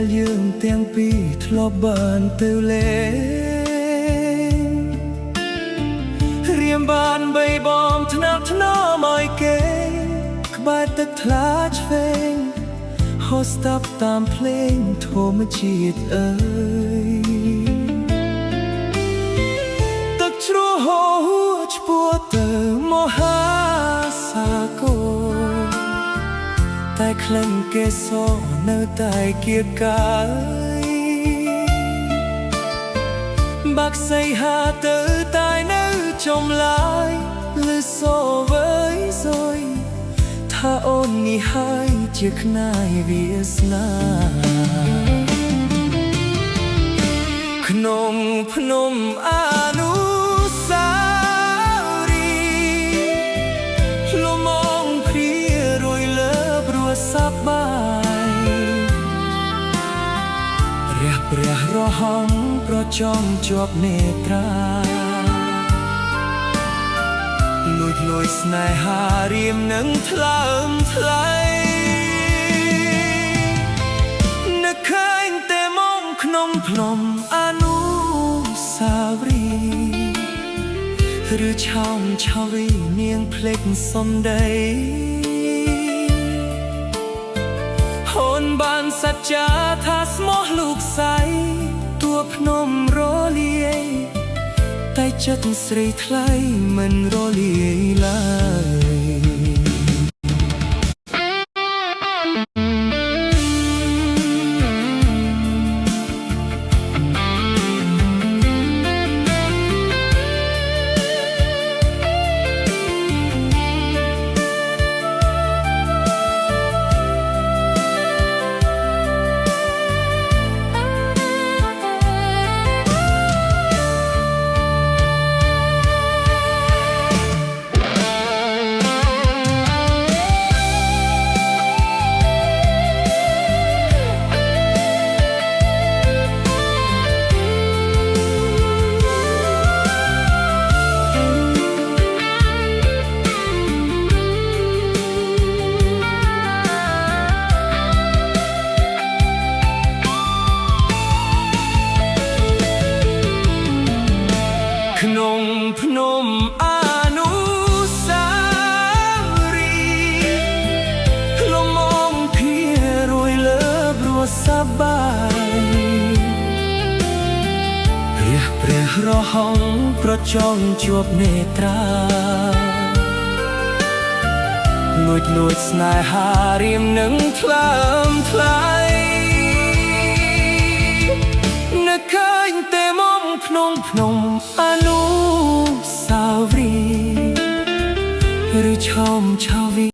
ដែលយើងទាំងពីរធ្លាប់បានទៅលេងរៀមបានបីបំថ្នាក់ថ្នមឲ្យគេក្បែរទឹកថ្លាឆ្វេងហូរស្តាប់តាមភ្លេងធម្មជាតិអើយទឹកជ្រោះហូរឆ្ពោះទៅមហាសាគរតែក្លិនកេសរនៅតែគៀកកាយបាក់សៃហាទៅតែនៅចំឡាយលឺសូវើយសុយថាអូននេះហើយជាខ្នាយវាសនាក្នុងភ្នំអនុសារីលំងព្រារយលើព្រោះសប្បាយព្រះរហង្សប្រចំជាប់នេត្រាលួចស្នេហារៀមនឹងថ្លើមថ្លៃនឹកឃើញតែមកក្នុងភ្នំអនុសាវរីយ៍ឬឆោមឆាវីនាងភ្លេចសំដីហូនបានសច្ចាថាស្មោះលោកស្រីតួភ្នំរលាយតែចិត្តស្រីថ្លៃមិនរលាយឡើយក្នុងភ្នំអនុសាវរីយ៍លំងព្រារយលើព្រោះសប្បាយព្រះរហង្សប្រចងជាប់នេត្រាលួចស្នេហារៀមនឹងថ្លើមថ្លៃនឹកឃើញតែមកក្នុងភ្នំអនុសាវរីយ៍ឬឆោមឆាវី